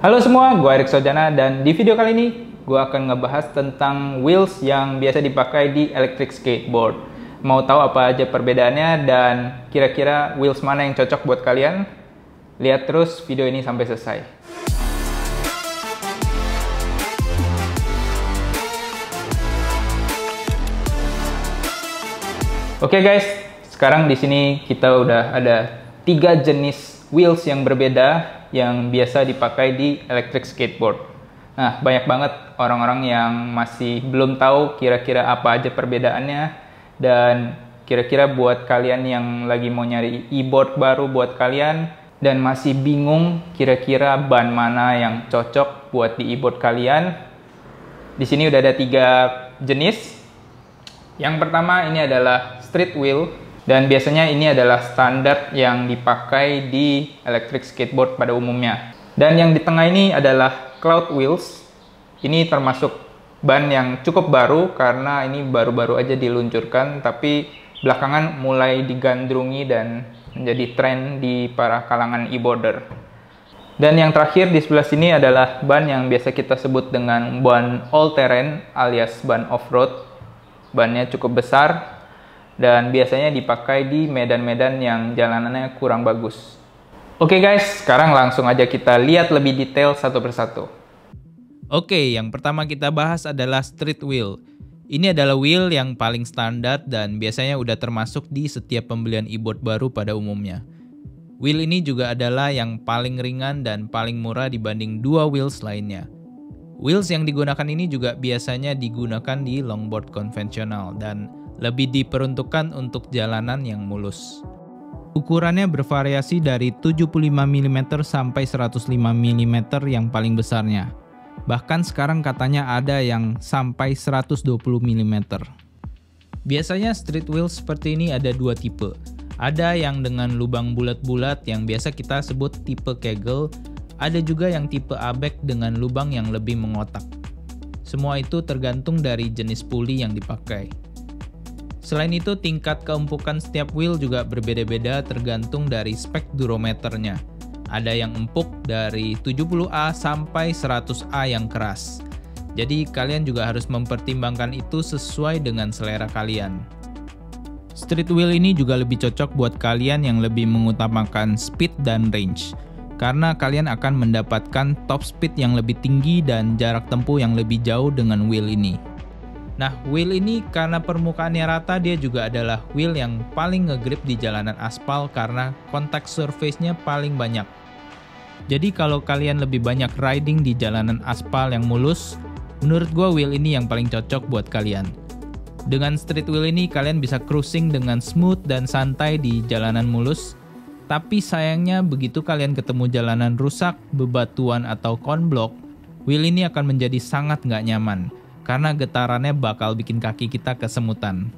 Halo semua, gue Erik Sojana dan di video kali ini gue akan ngebahas tentang wheels yang biasa dipakai di electric skateboard. Mau tahu apa aja perbedaannya dan kira-kira wheels mana yang cocok buat kalian? Lihat terus video ini sampai selesai. Oke guys, sekarang di sini kita udah ada 3 jenis wheels yang berbeda yang biasa dipakai di electric skateboard. Nah, banyak banget orang-orang yang masih belum tahu kira-kira apa aja perbedaannya, dan kira-kira buat kalian yang lagi mau nyari e-board baru buat kalian dan masih bingung kira-kira ban mana yang cocok buat di e-board kalian, di sini udah ada 3 jenis. Yang pertama ini adalah street wheel. Dan biasanya ini adalah standar yang dipakai di electric skateboard pada umumnya. Dan yang di tengah ini adalah cloud wheels. Ini termasuk ban yang cukup baru karena ini baru-baru aja diluncurkan, tapi belakangan mulai digandrungi dan menjadi tren di para kalangan e-boarder. Dan yang terakhir di sebelah sini adalah ban yang biasa kita sebut dengan ban all terrain alias ban off-road. Bannya cukup besar dan biasanya dipakai di medan-medan yang jalanannya kurang bagus. Oke guys, sekarang langsung aja kita lihat lebih detail satu persatu. Oke, yang pertama kita bahas adalah street wheel. Ini adalah wheel yang paling standar dan biasanya udah termasuk di setiap pembelian e-board baru pada umumnya. Wheel ini juga adalah yang paling ringan dan paling murah dibanding 2 wheels lainnya. Wheels yang digunakan ini juga biasanya digunakan di longboard konvensional dan lebih diperuntukkan untuk jalanan yang mulus. Ukurannya bervariasi dari 75 mm sampai 105 mm yang paling besarnya. Bahkan sekarang katanya ada yang sampai 120 mm. Biasanya street wheel seperti ini ada 2 tipe. Ada yang dengan lubang bulat-bulat yang biasa kita sebut tipe kegel. Ada juga yang tipe abek dengan lubang yang lebih mengotak. Semua itu tergantung dari jenis puli yang dipakai. Selain itu, tingkat keempukan setiap wheel juga berbeda-beda tergantung dari spek durometernya. Ada yang empuk dari 70A sampai 100A yang keras. Jadi kalian juga harus mempertimbangkan itu sesuai dengan selera kalian. Street wheel ini juga lebih cocok buat kalian yang lebih mengutamakan speed dan range. Karena kalian akan mendapatkan top speed yang lebih tinggi dan jarak tempuh yang lebih jauh dengan wheel ini. Nah, wheel ini karena permukaannya rata, dia juga adalah wheel yang paling ngegrip di jalanan aspal karena contact surface-nya paling banyak. Jadi kalau kalian lebih banyak riding di jalanan aspal yang mulus, menurut gua wheel ini yang paling cocok buat kalian. Dengan street wheel ini kalian bisa cruising dengan smooth dan santai di jalanan mulus. Tapi sayangnya begitu kalian ketemu jalanan rusak, bebatuan atau konblok, wheel ini akan menjadi sangat nggak nyaman. Karena getarannya bakal bikin kaki kita kesemutan.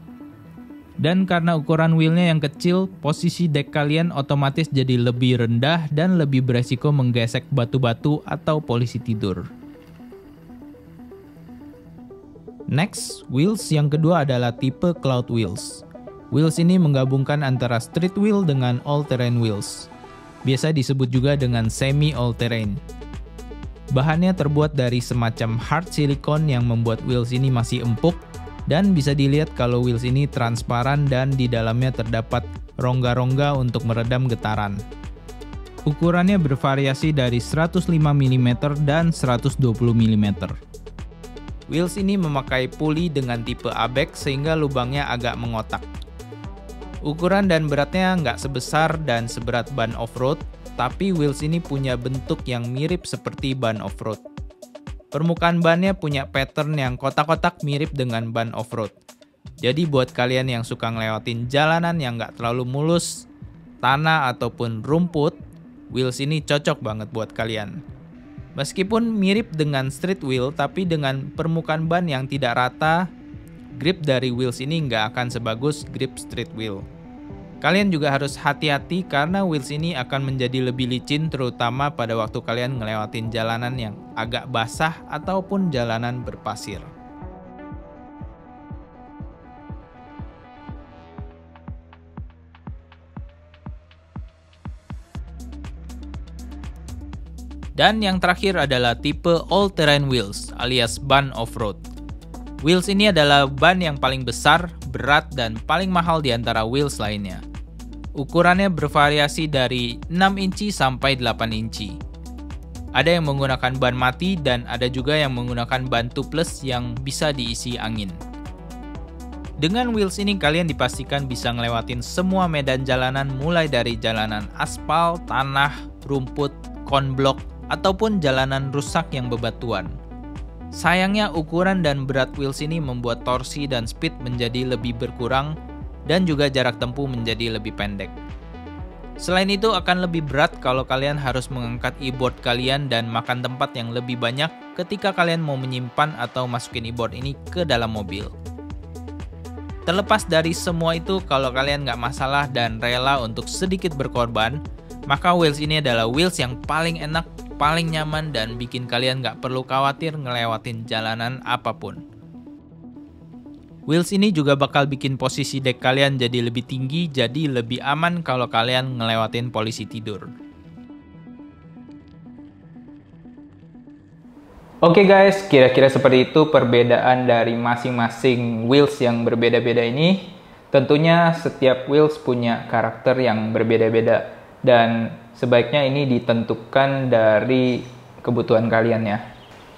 Dan karena ukuran wheelnya yang kecil, posisi dek kalian otomatis jadi lebih rendah dan lebih beresiko menggesek batu-batu atau polisi tidur. Next, wheels yang kedua adalah tipe cloud wheels. Wheels ini menggabungkan antara street wheel dengan all-terrain wheels. Biasa disebut juga dengan semi all-terrain. Bahannya terbuat dari semacam hard silicone yang membuat wheels ini masih empuk, dan bisa dilihat kalau wheels ini transparan dan di dalamnya terdapat rongga-rongga untuk meredam getaran. Ukurannya bervariasi dari 105 mm dan 120 mm. Wheels ini memakai puli dengan tipe abek sehingga lubangnya agak mengotak. Ukuran dan beratnya nggak sebesar dan seberat ban off-road, tapi wheels ini punya bentuk yang mirip seperti ban off-road. Permukaan bannya punya pattern yang kotak-kotak mirip dengan ban off-road. Jadi buat kalian yang suka ngelewatin jalanan yang nggak terlalu mulus, tanah ataupun rumput, wheels ini cocok banget buat kalian. Meskipun mirip dengan street wheel, tapi dengan permukaan ban yang tidak rata, grip dari wheels ini nggak akan sebagus grip street wheel. Kalian juga harus hati-hati karena wheels ini akan menjadi lebih licin terutama pada waktu kalian ngelewatin jalanan yang agak basah ataupun jalanan berpasir. Dan yang terakhir adalah tipe all-terrain wheels alias ban off-road. Wheels ini adalah ban yang paling besar, berat, dan paling mahal di antara wheels lainnya. Ukurannya bervariasi dari 6 inci sampai 8 inci. Ada yang menggunakan ban mati dan ada juga yang menggunakan ban tubeless yang bisa diisi angin. Dengan wheels ini kalian dipastikan bisa ngelewatin semua medan jalanan mulai dari jalanan aspal, tanah, rumput, konblok, ataupun jalanan rusak yang bebatuan. Sayangnya ukuran dan berat wheels ini membuat torsi dan speed menjadi lebih berkurang dan juga jarak tempuh menjadi lebih pendek. Selain itu akan lebih berat kalau kalian harus mengangkat e-board kalian dan makan tempat yang lebih banyak ketika kalian mau menyimpan atau masukin e-board ini ke dalam mobil. Terlepas dari semua itu, kalau kalian nggak masalah dan rela untuk sedikit berkorban, maka wheels ini adalah wheels yang paling enak, paling nyaman, dan bikin kalian nggak perlu khawatir ngelewatin jalanan apapun. Wheels ini juga bakal bikin posisi deck kalian jadi lebih tinggi, jadi lebih aman kalau kalian ngelewatin polisi tidur. Oke guys, kira-kira seperti itu perbedaan dari masing-masing wheels yang berbeda-beda ini. Tentunya setiap wheels punya karakter yang berbeda-beda dan sebaiknya ini ditentukan dari kebutuhan kalian ya.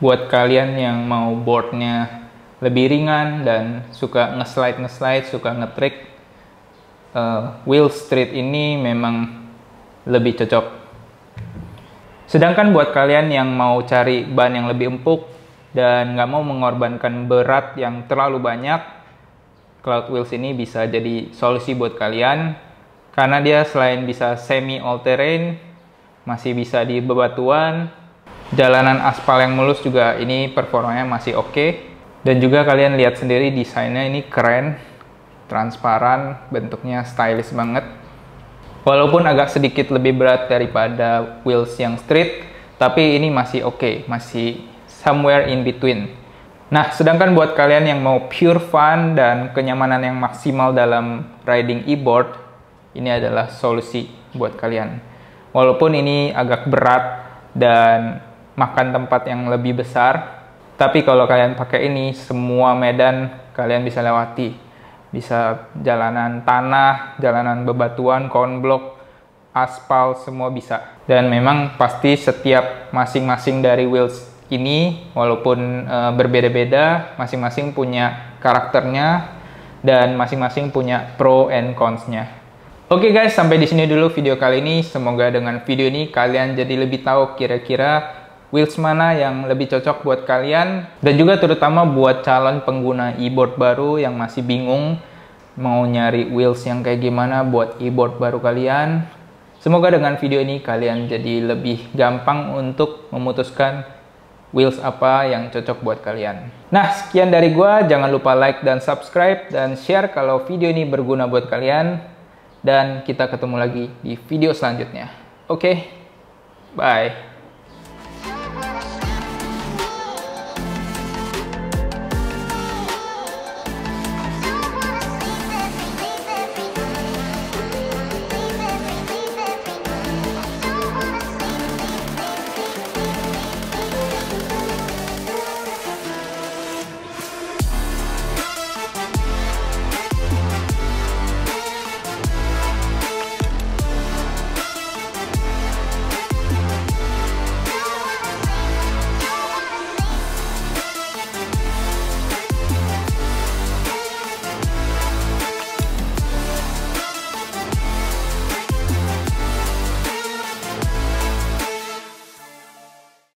Buat kalian yang mau boardnya lebih ringan dan suka nge-slide, suka nge-trick, wheel street ini memang lebih cocok. Sedangkan buat kalian yang mau cari ban yang lebih empuk dan nggak mau mengorbankan berat yang terlalu banyak, Cloud Wheels ini bisa jadi solusi buat kalian karena dia selain bisa semi all terrain, masih bisa di bebatuan, jalanan aspal yang mulus juga ini performanya masih oke. Dan juga kalian lihat sendiri desainnya ini keren, transparan, bentuknya stylish banget. Walaupun agak sedikit lebih berat daripada wheels yang street, tapi ini masih oke, masih somewhere in between. Nah, sedangkan buat kalian yang mau pure fun dan kenyamanan yang maksimal dalam riding e-board, ini adalah solusi buat kalian. Walaupun ini agak berat dan makan tempat yang lebih besar, tapi kalau kalian pakai ini, semua medan kalian bisa lewati. Bisa jalanan tanah, jalanan bebatuan, konblok, aspal, semua bisa. Dan memang pasti setiap masing-masing dari wheels ini, walaupun berbeda-beda, masing-masing punya karakternya, dan masing-masing punya pro and cons-nya. Oke guys, sampai di sini dulu video kali ini. Semoga dengan video ini kalian jadi lebih tahu kira-kira wheels mana yang lebih cocok buat kalian, dan juga terutama buat calon pengguna e-board baru yang masih bingung mau nyari wheels yang kayak gimana buat e-board baru kalian. Semoga dengan video ini kalian jadi lebih gampang untuk memutuskan wheels apa yang cocok buat kalian. Nah, sekian dari gua. Jangan lupa like dan subscribe dan share kalau video ini berguna buat kalian, dan kita ketemu lagi di video selanjutnya. Oke, bye.